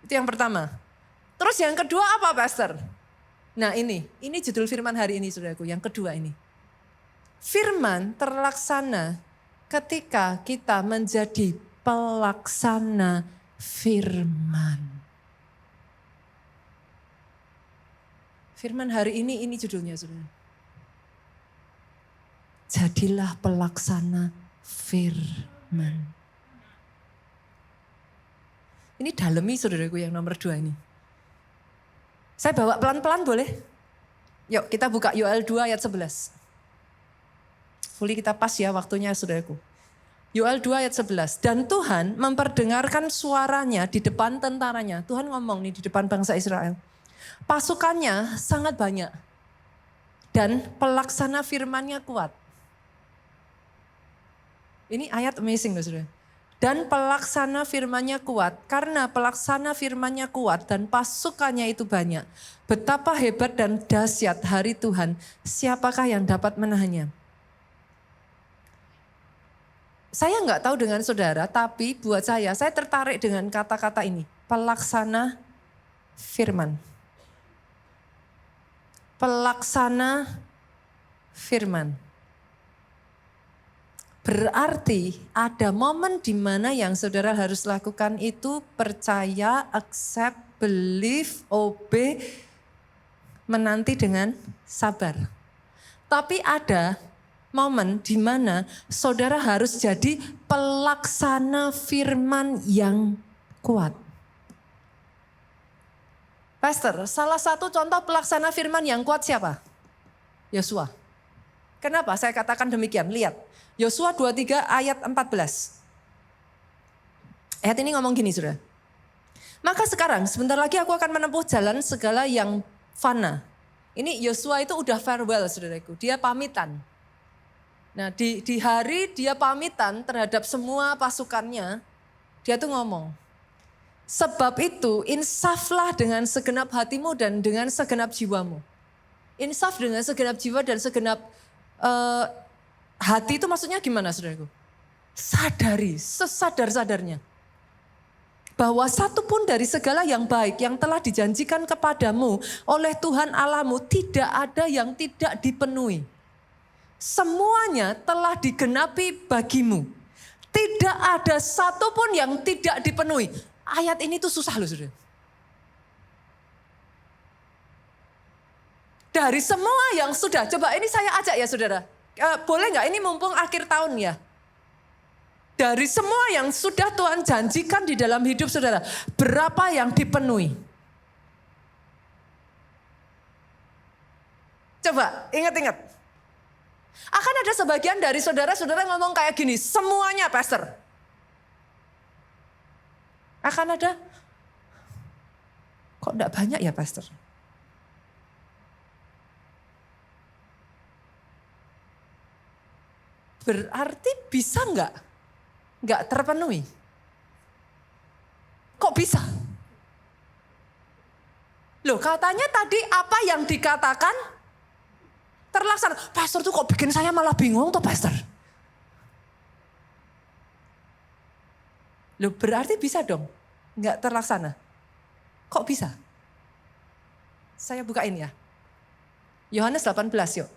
Itu yang pertama. Terus yang kedua apa Pastor? Nah ini judul firman hari ini saudaraku, yang kedua ini. Firman terlaksana ketika kita menjadi pelaksana firman. Firman hari ini judulnya saudara. Jadilah pelaksana firman. Ini dalemi saudaraku yang nomor 2 ini. Saya bawa pelan-pelan boleh? Yuk kita buka Yoel 2 ayat 11. Boleh kita pas ya waktunya saudaraku. Yoel 2 ayat 11. Dan Tuhan memperdengarkan suaranya di depan tentaranya. Tuhan ngomong nih di depan bangsa Israel. Pasukannya sangat banyak. Dan pelaksana firman-Nya kuat. Ini ayat amazing loh saudara. Dan pelaksana firman-Nya kuat. Karena pelaksana firman-Nya kuat dan pasukannya itu banyak. Betapa hebat dan dahsyat hari Tuhan. Siapakah yang dapat menahannya? Saya nggak tahu dengan saudara, tapi buat saya tertarik dengan kata-kata ini. Pelaksana firman. Pelaksana firman. Berarti ada momen di mana yang saudara harus lakukan itu percaya, accept, believe, obey, menanti dengan sabar. Tapi ada momen di mana saudara harus jadi pelaksana firman yang kuat. Pastor, salah satu contoh pelaksana firman yang kuat siapa? Yosua. Kenapa saya katakan demikian? Lihat, Yosua 23 ayat 14. Ayat ini ngomong gini, saudara. Maka sekarang sebentar lagi aku akan menempuh jalan segala yang fana. Ini Yosua itu udah farewell, saudaraku. Dia pamitan. Nah di hari dia pamitan terhadap semua pasukannya, dia tuh ngomong, sebab itu insaflah dengan segenap hatimu dan dengan segenap jiwamu. Insaf dengan segenap jiwa dan segenap hati itu maksudnya gimana, saudaraku? Sadari, sesadar-sadarnya. Bahwa satu pun dari segala yang baik yang telah dijanjikan kepadamu oleh Tuhan Allahmu tidak ada yang tidak dipenuhi. Semuanya telah digenapi bagimu. Tidak ada satu pun yang tidak dipenuhi. Ayat ini tuh susah loh, saudara. Dari semua yang sudah, coba ini saya ajak ya saudara. Boleh nggak ini mumpung akhir tahun ya. Dari semua yang sudah Tuhan janjikan di dalam hidup saudara, berapa yang dipenuhi? Coba ingat-ingat. Akan ada sebagian dari saudara-saudara ngomong kayak gini, semuanya pastor. Akan ada, kok enggak banyak ya pastor? Berarti bisa enggak terpenuhi? Kok bisa? Loh katanya tadi apa yang dikatakan terlaksana. Pastor tuh kok bikin saya malah bingung tuh pastor. Loh berarti bisa dong enggak terlaksana. Kok bisa? Saya bukain ya. Yohanes 18 yuk.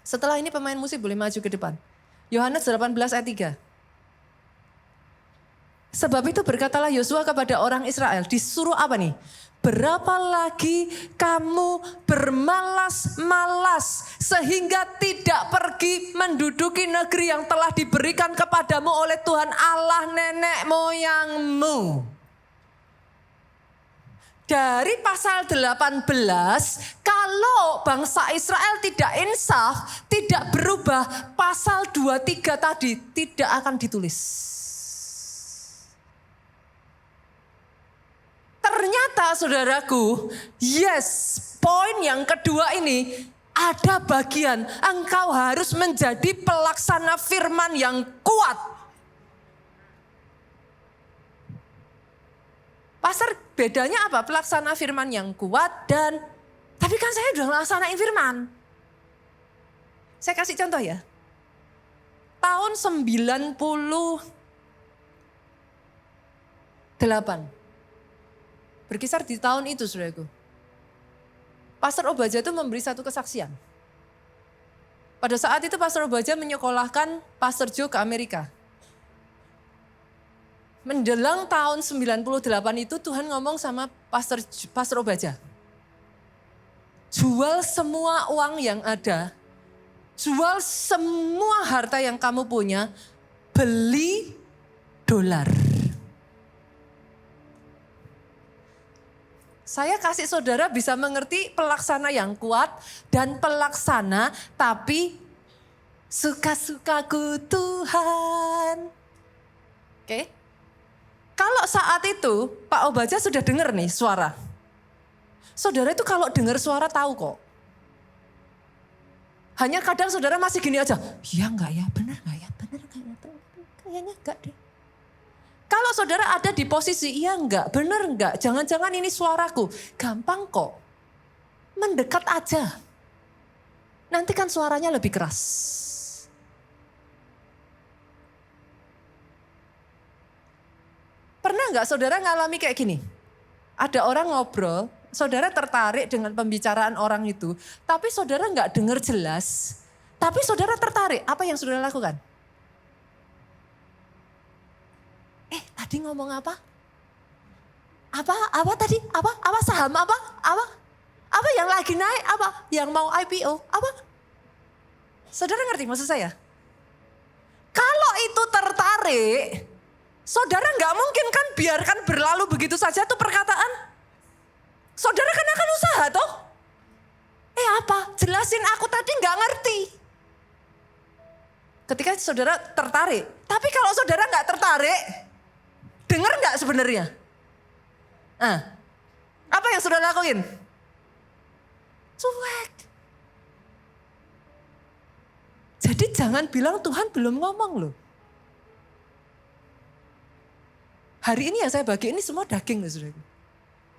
Setelah ini pemain musik boleh maju ke depan. Yohanes 18 ayat 3. Sebab itu berkatalah Yosua kepada orang Israel, disuruh apa nih? Berapa lagi kamu bermalas-malas sehingga tidak pergi menduduki negeri yang telah diberikan kepadamu oleh Tuhan Allah nenek moyangmu. Dari pasal 18, kalau bangsa Israel tidak insaf, tidak berubah, pasal 23 tadi tidak akan ditulis. Ternyata saudaraku, yes, poin yang kedua ini ada bagian engkau harus menjadi pelaksana firman yang kuat. Pastor, bedanya apa? Pelaksana firman yang kuat dan, tapi kan saya udah ngelaksanain firman. Saya kasih contoh ya. Tahun 98. Berkisar di tahun itu saudaraku. Pastor Obaja itu memberi satu kesaksian. Pada saat itu Pastor Obaja menyekolahkan Pastor Joe ke Amerika. Menjelang tahun 98 itu Tuhan ngomong sama Pastor Obaja. Jual semua uang yang ada. Jual semua harta yang kamu punya. Beli dolar. Saya kasih saudara bisa mengerti pelaksana yang kuat dan pelaksana tapi suka-sukaku Tuhan. Oke. Kalau saat itu Pak Obaja sudah dengar nih suara. Saudara itu kalau dengar suara tahu kok. Hanya kadang saudara masih gini aja. Iya enggak ya, benar enggak ya, benar enggak ya. Kayaknya enggak deh. Kalau saudara ada di posisi iya enggak, benar enggak, jangan-jangan ini suaraku. Gampang kok. Mendekat aja. Nanti kan suaranya lebih keras. Pernah enggak saudara ngalami kayak gini? Ada orang ngobrol, saudara tertarik dengan pembicaraan orang itu. Tapi saudara enggak dengar jelas. Tapi saudara tertarik, apa yang saudara lakukan? Tadi ngomong apa? Apa tadi? Apa saham apa? Apa yang lagi naik? Apa yang mau IPO? Apa? Saudara ngerti maksud saya? Kalau itu tertarik, saudara nggak mungkin kan biarkan berlalu begitu saja tuh perkataan. Saudara kan akan usaha toh? Apa? Jelasin aku tadi nggak ngerti. Ketika saudara tertarik. Tapi kalau saudara nggak tertarik, dengar nggak sebenarnya? Apa yang saudara lakuin? Cuek. Jadi jangan bilang Tuhan belum ngomong loh. Hari ini yang saya bagi ini semua daging loh saudara.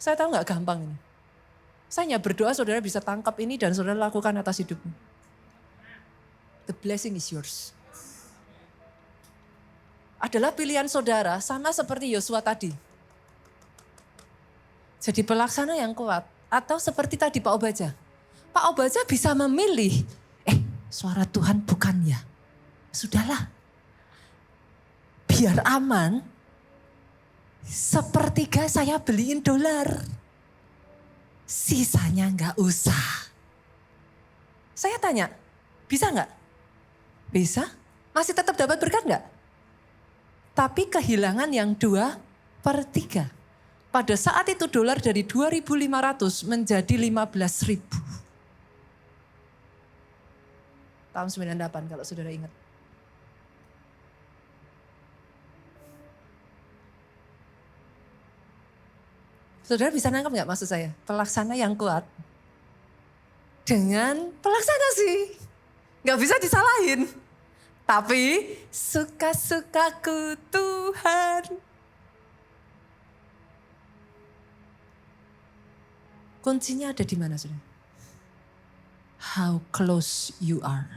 Saya tahu nggak gampang ini. Saya hanya berdoa saudara bisa tangkap ini dan saudara lakukan atas hidupmu. The blessing is yours. Adalah pilihan saudara sama seperti Yosua tadi. Jadi pelaksana yang kuat. Atau seperti tadi Pak Obaja. Pak Obaja bisa memilih. Suara Tuhan bukan ya. Sudahlah. Biar aman. Sepertiga saya beliin dolar. Sisanya nggak usah. Saya tanya, bisa nggak? Bisa? Masih tetap dapat berkat nggak? Tapi kehilangan yang 2/3. Pada saat itu dolar dari 2.500 menjadi 15.000. Tahun 98 kalau saudara ingat. Saudara bisa nangkap nggak maksud saya? Pelaksana yang kuat dengan pelaksana sih. Nggak bisa disalahin. Tapi suka-sukaku Tuhan. Kuncinya ada di mana saudara? How close you are.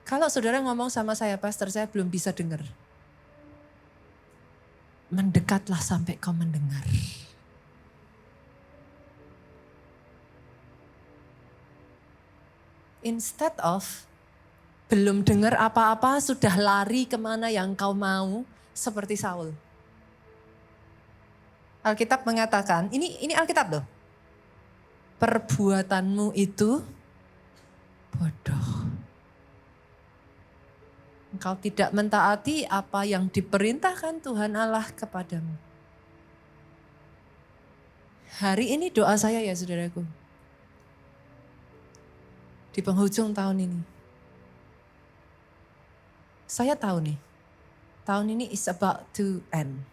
Kalau saudara ngomong sama saya, pastor saya belum bisa dengar. Mendekatlah sampai kau mendengar. Instead of belum dengar apa-apa sudah lari kemana yang kau mau seperti Saul. Alkitab mengatakan, ini Alkitab loh. Perbuatanmu itu bodoh. Engkau tidak mentaati apa yang diperintahkan Tuhan Allah kepadamu. Hari ini doa saya ya saudaraku. Di penghujung tahun ini. Saya tahu nih, tahun ini is about to end.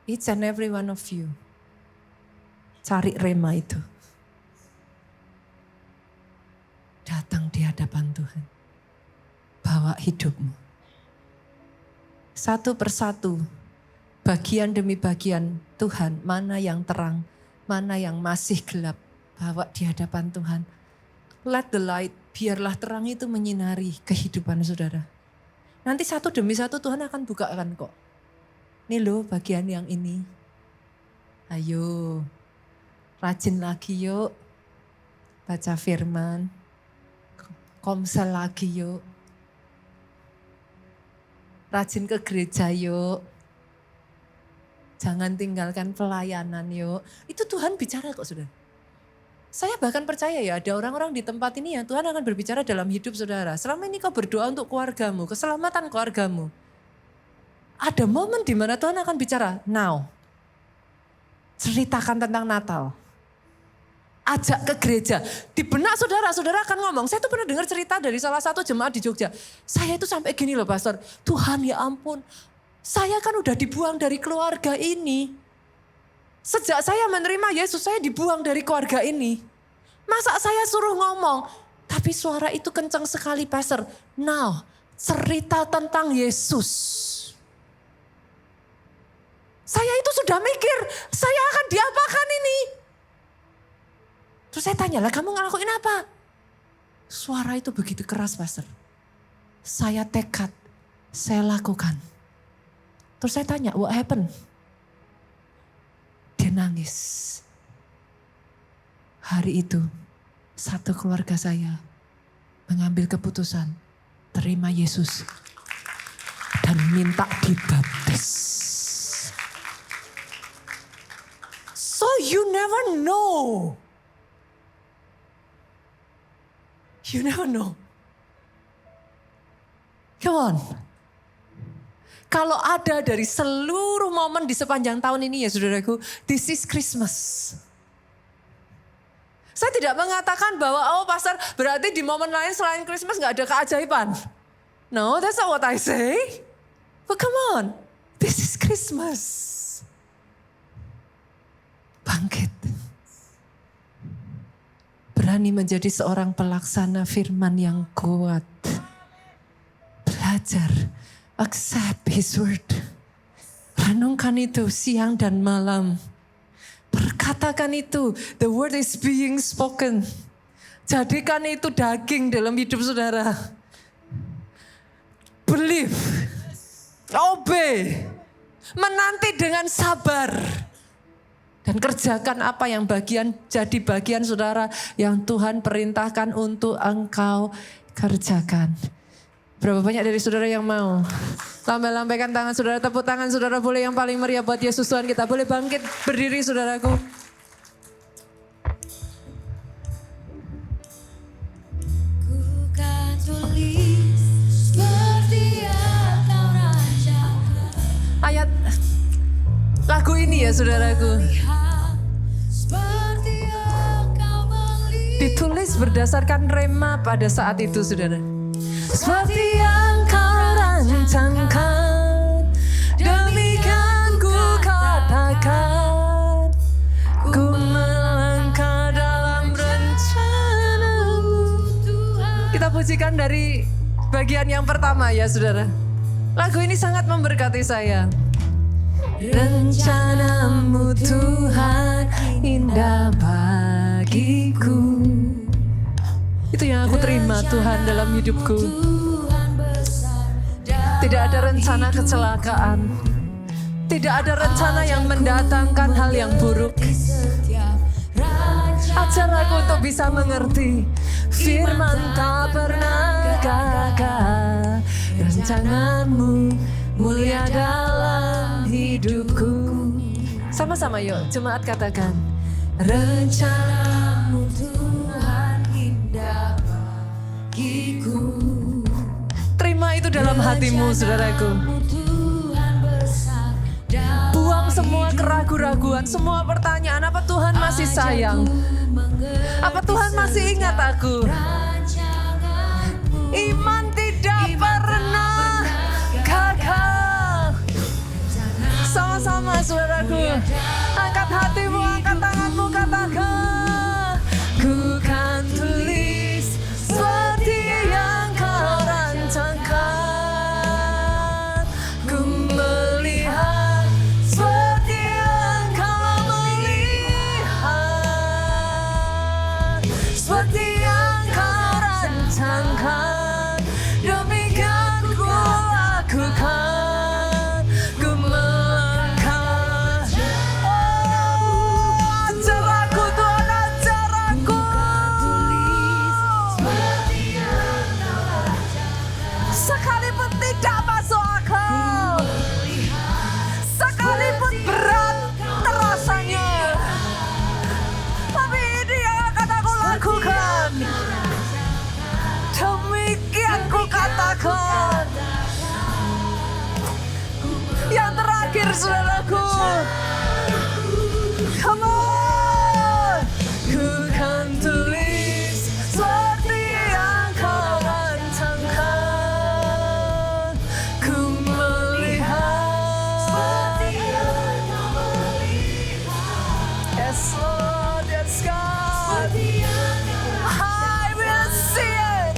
Each and every one of you. Cari rema itu. Datang di hadapan Tuhan. Bawa hidupmu. Satu persatu, bagian demi bagian Tuhan, mana yang terang, mana yang masih gelap. Bawa di hadapan Tuhan. Let the light, biarlah terang itu menyinari kehidupan saudara. Nanti satu demi satu Tuhan akan bukakan kok. Ini loh bagian yang ini. Ayo, rajin lagi yuk. Baca firman. Komsel lagi yuk. Rajin ke gereja yuk. Jangan tinggalkan pelayanan yuk. Itu Tuhan bicara kok saudara. Saya bahkan percaya ya ada orang-orang di tempat ini yang Tuhan akan berbicara dalam hidup saudara. Selama ini kau berdoa untuk keluargamu, keselamatan keluargamu. Ada momen di mana Tuhan akan bicara, now. Ceritakan tentang Natal. Ajak ke gereja. Di benak saudara, saudara akan ngomong. Saya tuh pernah dengar cerita dari salah satu jemaat di Jogja. Saya itu sampai gini loh pastor. Tuhan ya ampun. Saya kan udah dibuang dari keluarga ini. Sejak saya menerima Yesus, saya dibuang dari keluarga ini. Masa saya suruh ngomong. Tapi suara itu kencang sekali pastor. Now, cerita tentang Yesus. Saya itu sudah mikir, saya akan diapakan ini? Terus saya tanya, lah kamu ngelakuin apa? Suara itu begitu keras pastor. Saya tekad, saya lakukan. Terus saya tanya, what happened? Dia nangis. Hari itu, satu keluarga saya mengambil keputusan, terima Yesus dan minta dibaptis. So you never know. You never know. Come on. Kalau ada dari seluruh momen di sepanjang tahun ini ya saudaraku, this is Christmas. Saya tidak mengatakan bahwa pastor berarti di momen lain selain Christmas gak ada keajaiban. No, that's not what I say. But come on, this is Christmas. Bangkit. Berani menjadi seorang pelaksana firman yang kuat. Belajar, accept His word. Renungkan itu siang dan malam. Perkatakan itu, the word is being spoken. Jadikan itu daging dalam hidup saudara. Believe, obey, menanti dengan sabar. Dan kerjakan apa yang jadi bagian saudara yang Tuhan perintahkan untuk engkau kerjakan. Berapa banyak dari saudara yang mau? Lambaikan tangan saudara, tepuk tangan saudara boleh yang paling meriah buat Yesus Tuhan kita. Boleh bangkit berdiri saudaraku. Ayat lagu ini ya saudaraku. Ditulis berdasarkan rema pada saat itu saudara. Seperti yang kau rancangkan, demikian ku katakan, ku melangkah dalam rencanamu. Kita pujikan dari bagian yang pertama ya saudara. Lagu ini sangat memberkati saya. Rencanamu Tuhan indah bagiku. Itu yang aku terima Tuhan dalam hidupku. Tidak ada rencana kecelakaan. Tidak ada rencana yang mendatangkan hal yang buruk. Ajar aku untuk bisa mengerti. Firman tak pernah gagal. Rancanganmu mulia dalam hidupku. Sama-sama yuk, jemaat katakan. Rencanamu Tuhan indah bagiku. Terima itu dalam hatimu saudaraku. Buang semua keraguan-raguan, semua pertanyaan. Apa Tuhan masih sayang? Apa Tuhan masih ingat aku? Iman tidak pernah gagal. Sama-sama saudaraku. Angkat hatimu, angkat tanganmu, katakan. Ku kan tulis seperti yang kau rancangkan. Ku melihat seperti yang kau melihat. Seperti yang kau rancangkan. Demikian ku lakukan. Ku melangkah. Ajar aku Tuhan, ajar aku. Sekalipun tidak masuk akal, sekalipun berat terasanya, tapi ini yang akan aku lakukan. Demikian ku katakan. Yang terakhir saudaraku, come on. Ku kan tulis seperti yang kau rancangkan. Ku melihat seperti yang kau melihat. Yes Lord, yes God. I will see it.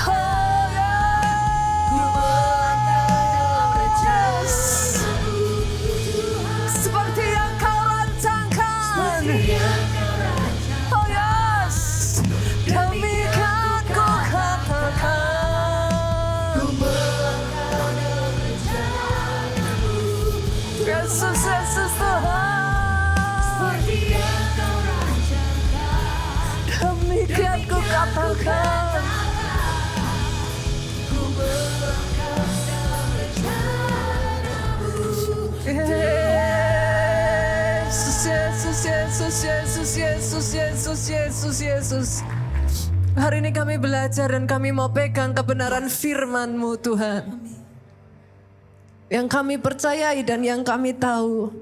Oh yes. Seperti yang kau rancangkan. Oh yes. Demikian ku katakan. Yesus, Yesus Tuhan. Demikian ku katakan. Yesus, Yesus, Yesus, Yesus, Yesus, Yesus, Yesus. Hari ini kami belajar dan kami mau pegang kebenaran firman-Mu Tuhan. yang kami percayai dan yang kami tahu.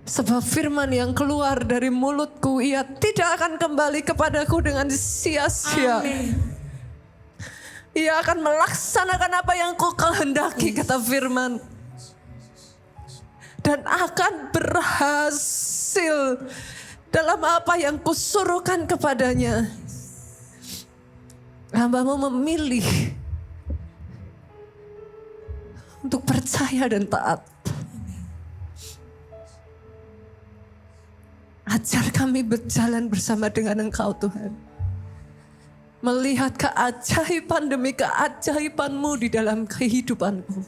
Sebab firman yang keluar dari mulutku, ia tidak akan kembali kepadaku dengan sia-sia. Ia akan melaksanakan apa yang ku kehendaki, kata firman. Dan akan berhasil dalam apa yang kusuruhkan kepadanya. Hamba-Mu memilih untuk percaya dan taat. Ajar kami berjalan bersama dengan Engkau Tuhan. Melihat keajaiban demi keajaiban-Mu di dalam kehidupanku.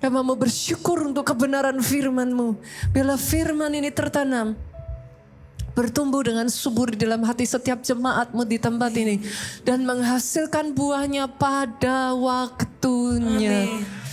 Kami mau bersyukur untuk kebenaran firman-Mu. Bila firman ini tertanam, bertumbuh dengan subur di dalam hati setiap jemaat-Mu di tempat ini. Dan menghasilkan buahnya pada waktunya. Amin.